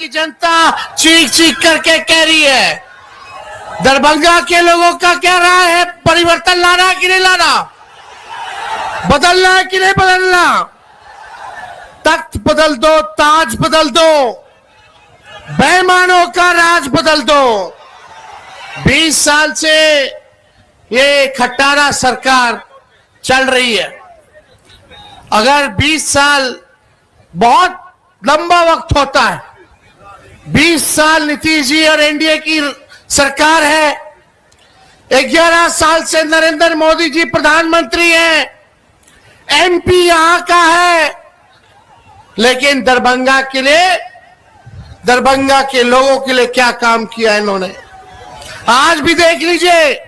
की जनता चीख चीख करके कह रही है। दरभंगा के लोगों का क्या राय है? परिवर्तन लाना है कि नहीं लाना? बदलना है कि नहीं बदलना? तख्त बदल दो, ताज बदल दो, बेईमानों का राज बदल दो। 20 साल से ये खट्टारा सरकार चल रही है। अगर 20 साल बहुत लंबा वक्त होता है, 20 साल नीतीश जी और एनडीए की सरकार है, 11 साल से नरेंद्र मोदी जी प्रधानमंत्री हैं, एमपी यहां का है, लेकिन दरभंगा के लिए, दरभंगा के लोगों के लिए क्या काम किया इन्होंने? आज भी देख लीजिए,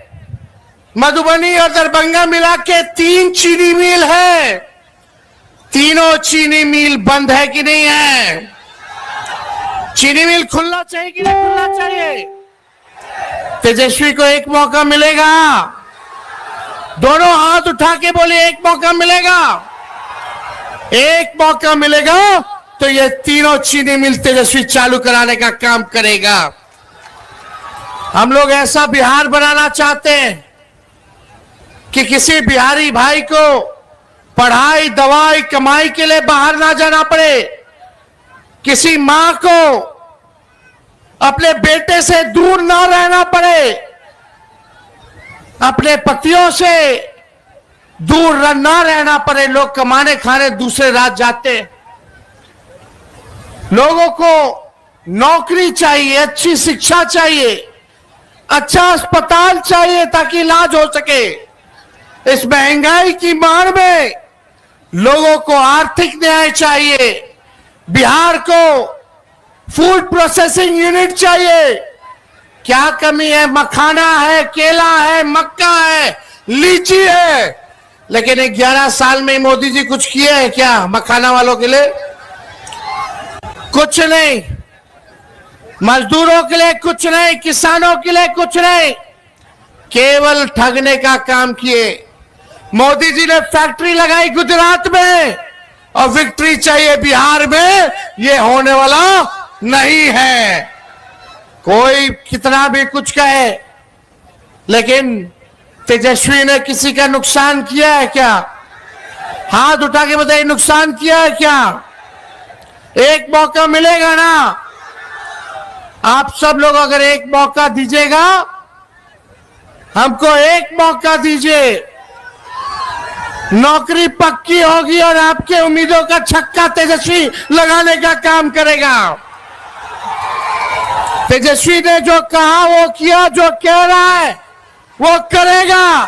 मधुबनी और दरभंगा मिला के 3 चीनी मिल है। तीनों चीनी मिल बंद है कि नहीं है? चीनी मिल खुलना चाहिए कि नहीं खुलना चाहिए? तेजस्वी को एक मौका मिलेगा। दोनों हाथ उठा के बोलिए, एक मौका मिलेगा। एक मौका मिलेगा तो ये तीनों चीनी मिल तेजस्वी चालू कराने का काम करेगा। हम लोग ऐसा बिहार बनाना चाहते हैं कि किसी बिहारी भाई को पढ़ाई, दवाई, कमाई के लिए बाहर ना जाना पड़े, किसी मां को अपने बेटे से दूर ना रहना पड़े, अपने पतियों से दूर ना रहना पड़े। लोग कमाने खाने दूसरे राज्य जाते हैं। लोगों को नौकरी चाहिए, अच्छी शिक्षा चाहिए, अच्छा अस्पताल चाहिए ताकि इलाज हो सके। इस महंगाई की मार में लोगों को आर्थिक न्याय चाहिए। बिहार को फूड प्रोसेसिंग यूनिट चाहिए। क्या कमी है? मखाना है, केला है, मक्का है, लीची है, लेकिन 11 साल में मोदी जी कुछ किए हैं क्या मखाना वालों के लिए? कुछ नहीं। मजदूरों के लिए कुछ नहीं, किसानों के लिए कुछ नहीं, केवल ठगने का काम किए। मोदी जी ने फैक्ट्री लगाई गुजरात में और विक्ट्री चाहिए बिहार में, ये होने वाला नहीं है। कोई कितना भी कुछ कहे, लेकिन तेजस्वी ने किसी का नुकसान किया है क्या? हाथ उठा के बताइए, नुकसान किया है क्या? एक मौका मिलेगा ना? आप सब लोग अगर एक मौका दीजिएगा, हमको एक मौका दीजिए, नौकरी पक्की होगी और आपके उम्मीदों का छक्का तेजस्वी लगाने का काम करेगा। तेजस्वी ने जो कहा वो किया, जो कह रहा है वो करेगा।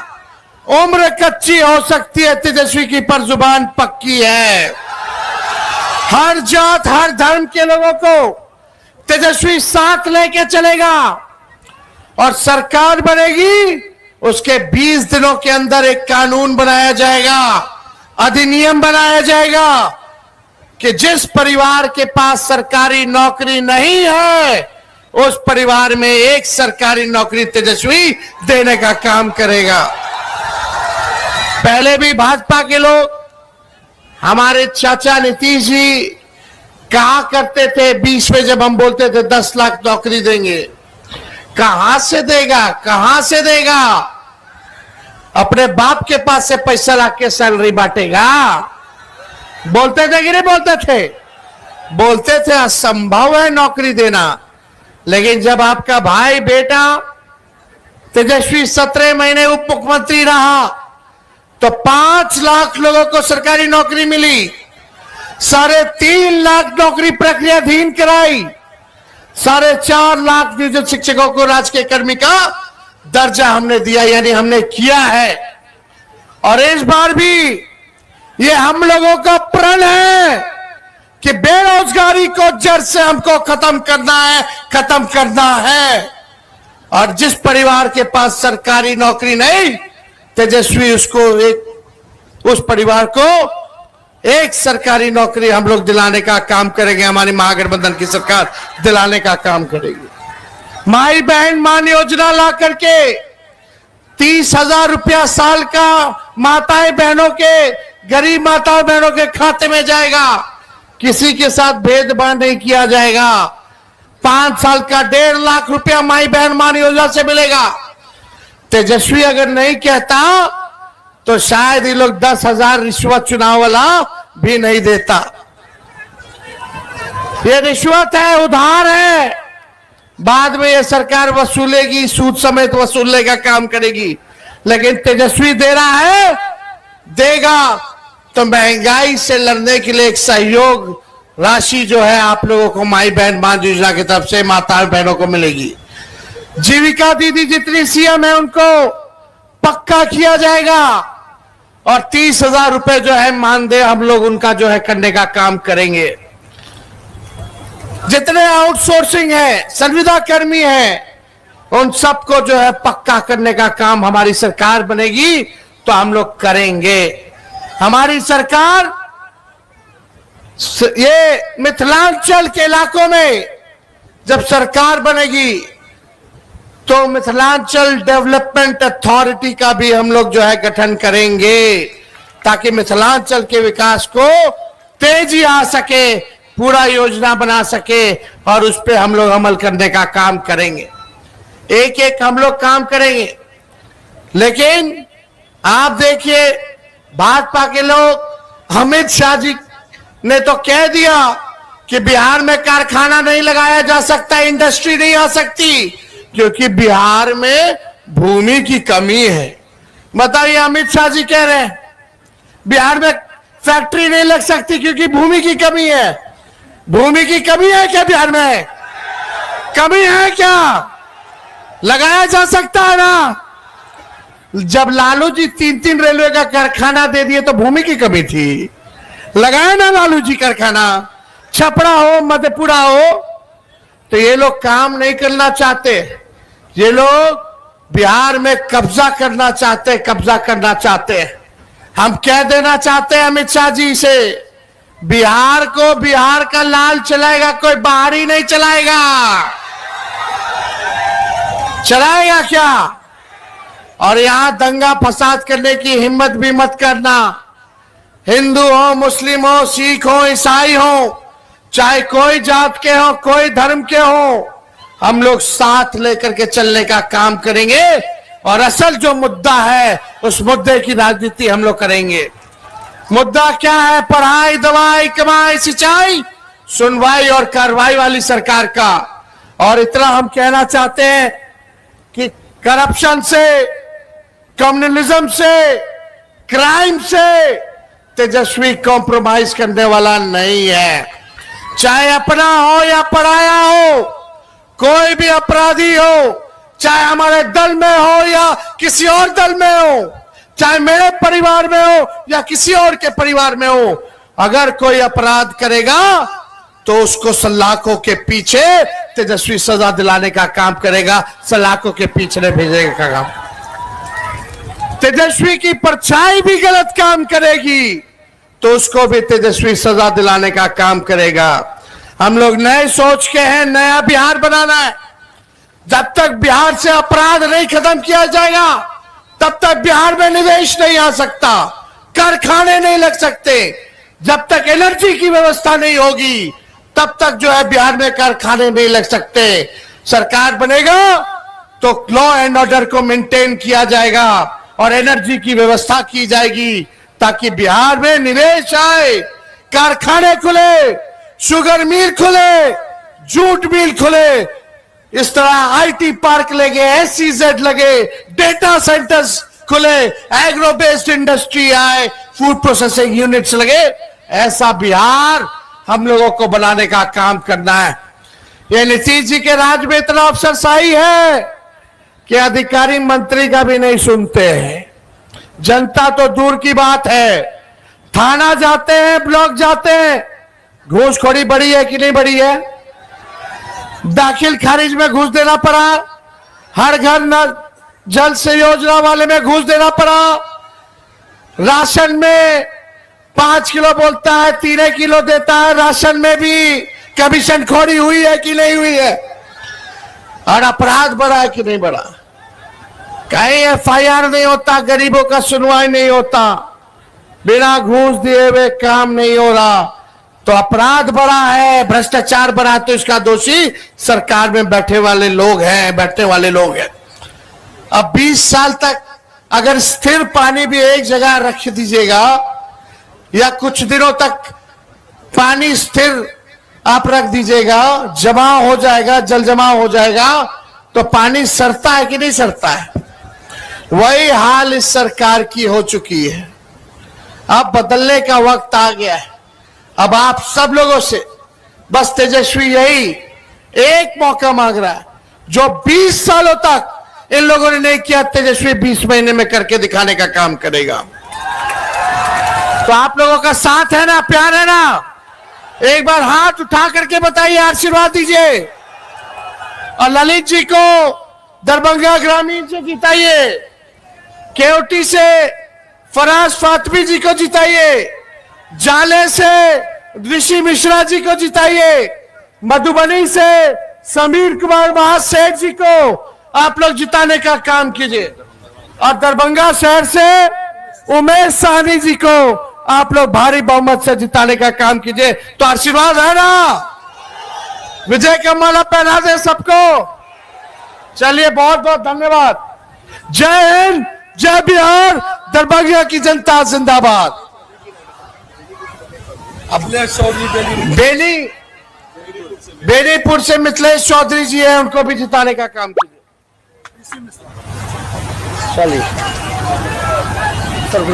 उम्र कच्ची हो सकती है तेजस्वी की, पर जुबान पक्की है। हर जात, हर धर्म के लोगों को तेजस्वी साथ लेके चलेगा और सरकार बनेगी। उसके 20 दिनों के अंदर एक कानून बनाया जाएगा, अधिनियम बनाया जाएगा कि जिस परिवार के पास सरकारी नौकरी नहीं है, उस परिवार में एक सरकारी नौकरी तेजस्वी देने का काम करेगा। पहले भी भाजपा के लोग, हमारे चाचा नीतीश जी कहा करते थे 20 में, जब हम बोलते थे 10 लाख नौकरी देंगे, कहां से देगा? कहां से देगा? अपने बाप के पास से पैसा लाके सैलरी बांटेगा? बोलते थे कि नहीं बोलते थे? बोलते थे असंभव है नौकरी देना। लेकिन जब आपका भाई बेटा तेजस्वी 17 महीने उप मुख्यमंत्री रहा तो 5 लाख लोगों को सरकारी नौकरी मिली, 3.5 लाख नौकरी प्रक्रियाधीन कराई, 4.5 लाख नियोजित शिक्षकों को राजकीय कर्मी का दर्जा हमने दिया, यानी हमने किया है। और इस बार भी ये हम लोगों का प्रण है कि बेरोजगारी को जड़ से हमको खत्म करना है, खत्म करना है। और जिस परिवार के पास सरकारी नौकरी नहीं, तेजस्वी उस परिवार को एक सरकारी नौकरी हम लोग दिलाने का काम करेंगे। हमारी महागठबंधन की सरकार दिलाने का काम करेगी। माई बहन मान योजना ला करके 30,000 रुपया साल का माताएं बहनों के, गरीब माताओं बहनों के खाते में जाएगा। किसी के साथ भेदभाव नहीं किया जाएगा। 5 साल का 1.5 लाख रुपया माई बहन मान योजना से मिलेगा। तेजस्वी अगर नहीं कहता तो शायद ये लोग 10,000 रिश्वत चुनाव वाला भी नहीं देता। ये रिश्वत है, उधार है, बाद में ये सरकार वसूलेगी, सूद समेत वसूलने का काम करेगी। लेकिन तेजस्वी दे रहा है, देगा तो महंगाई से लड़ने के लिए एक सहयोग राशि जो है आप लोगों को माई बहन मान योजना की तरफ से माता बहनों को मिलेगी। जीविका दीदी जितनी सीएम है उनको पक्का किया जाएगा और 30,000 रुपए जो है मानदेय हम लोग उनका जो है करने का काम करेंगे। जितने आउटसोर्सिंग है, संविदा कर्मी है, उन सबको जो है पक्का करने का काम हमारी सरकार बनेगी तो हम लोग करेंगे। हमारी सरकार ये मिथिलांचल के इलाकों में जब सरकार बनेगी तो मिथिलांचल डेवलपमेंट अथॉरिटी का भी हम लोग जो है गठन करेंगे ताकि मिथिलांचल के विकास को तेजी आ सके, पूरा योजना बना सके और उस पर हम लोग अमल करने का काम करेंगे। एक एक हम लोग काम करेंगे। लेकिन आप देखिए भाजपा के लोग, अमित शाह जी ने तो कह दिया कि बिहार में कारखाना नहीं लगाया जा सकता, इंडस्ट्री नहीं आ सकती क्योंकि बिहार में भूमि की कमी है। बताइए, अमित शाह जी कह रहे हैं बिहार में फैक्ट्री नहीं लग सकती क्योंकि भूमि की कमी है। भूमि की कमी है क्या बिहार में? कमी है क्या? लगाया जा सकता है ना। जब लालू जी 3-3 रेलवे का कारखाना दे दिए तो भूमि की कमी थी, लगाया ना लालू जी कारखाना। छपरा हो, मधेपुरा हो, तो ये लोग काम नहीं करना चाहते। ये लोग बिहार में कब्जा करना चाहते, कब्जा करना चाहते। हम कह देना चाहते हैं अमित शाह जी से, बिहार को बिहार का लाल चलाएगा, कोई बाहरी नहीं चलाएगा। चलाएगा क्या? और यहां दंगा फसाद करने की हिम्मत भी मत करना। हिंदू हो, मुस्लिम हो, सिख हो, ईसाई हो, चाहे कोई जात के हो, कोई धर्म के हो, हम लोग साथ लेकर के चलने का काम करेंगे और असल जो मुद्दा है उस मुद्दे की राजनीति हम लोग करेंगे। मुद्दा क्या है? पढ़ाई, दवाई, कमाई, सिंचाई, सुनवाई और कार्रवाई वाली सरकार का। और इतना हम कहना चाहते हैं कि करप्शन से, कम्युनलिज्म से, क्राइम से तेजस्वी कॉम्प्रोमाइज करने वाला नहीं है। चाहे अपना हो या पराया हो, कोई भी अपराधी हो, चाहे हमारे दल में हो या किसी और दल में हो, चाहे मेरे परिवार में हो या किसी और के परिवार में हो, अगर कोई अपराध करेगा तो उसको सलाखों के पीछे तेजस्वी सजा दिलाने का काम करेगा, सलाखों के पीछे भेजेगा का काम। तेजस्वी की परछाई भी गलत काम करेगी तो उसको भी तेजस्वी सजा दिलाने का काम करेगा। हम लोग नए सोच के हैं, नया बिहार बनाना है। जब तक बिहार से अपराध नहीं खत्म किया जाएगा तब तक बिहार में निवेश नहीं आ सकता, कारखाने नहीं लग सकते। जब तक एनर्जी की व्यवस्था नहीं होगी तब तक जो है बिहार में कारखाने नहीं लग सकते। सरकार बनेगा तो लॉ एंड ऑर्डर को मेंटेन किया जाएगा और एनर्जी की व्यवस्था की जाएगी ताकि बिहार में निवेश आए, कारखाने खुले, शुगर मिल खुले, जूट मिल खुले, इस तरह आईटी पार्क लगे, एसईजेड लगे, डेटा सेंटर्स खुले, एग्रो बेस्ड इंडस्ट्री आए, फूड प्रोसेसिंग यूनिट्स लगे। ऐसा बिहार हम लोगों को बनाने का काम करना है। ये नीतीश जी के राज में इतना अफसरशाही है कि अधिकारी मंत्री का भी नहीं सुनते हैं। जनता तो दूर की बात है, थाना जाते हैं, ब्लॉक जाते हैं, घूसखोरी बढ़ी है कि नहीं बढ़ी है? दाखिल खारिज में घूस देना पड़ा, हर घर नल जल से योजना वाले में घूस देना पड़ा, राशन में 5 किलो बोलता है 3 किलो देता है, राशन में भी कमीशन खोरी हुई है कि नहीं हुई है? और अपराध बढ़ा है कि नहीं बढ़ा? कहीं एफआईआर नहीं होता, गरीबों का सुनवाई नहीं होता, बिना घूस दिए हुए काम नहीं हो रहा। तो अपराध बढ़ा है, भ्रष्टाचार बढ़ा, तो इसका दोषी सरकार में बैठने वाले लोग हैं। अब 20 साल तक अगर स्थिर पानी भी एक जगह रख दीजिएगा या कुछ दिनों तक पानी स्थिर आप रख दीजिएगा, जमा हो जाएगा, जल जमा हो जाएगा, तो पानी सड़ता है कि नहीं सड़ता है? वही हाल इस सरकार की हो चुकी है। अब बदलने का वक्त आ गया है। अब आप सब लोगों से बस तेजस्वी यही एक मौका मांग रहा है, जो 20 सालों तक इन लोगों ने नहीं किया, तेजस्वी 20 महीने में करके दिखाने का काम करेगा। तो आप लोगों का साथ है ना, प्यार है ना? एक बार हाथ उठा करके बताइए, आशीर्वाद दीजिए। और ललित जी को दरभंगा ग्रामीण से जिताइए, केवटी से फराज फातमी जी को जिताइए, जाले से ऋषि मिश्रा जी को जिताइए, मधुबनी से समीर कुमार महासेठ जी को आप लोग जिताने का काम कीजिए, और दरभंगा शहर से उमेश साहनी जी को आप लोग भारी बहुमत से जिताने का काम कीजिए। तो आशीर्वाद है ना? विजय का माला पहना दे सबको। चलिए, बहुत बहुत धन्यवाद। जय हिंद, जय बिहार, दरभंगा की जनता जिंदाबाद। बेनीपुर से मिथिलेश चौधरी जी है, उनको भी जिताने का काम कीजिए। चलिए सर,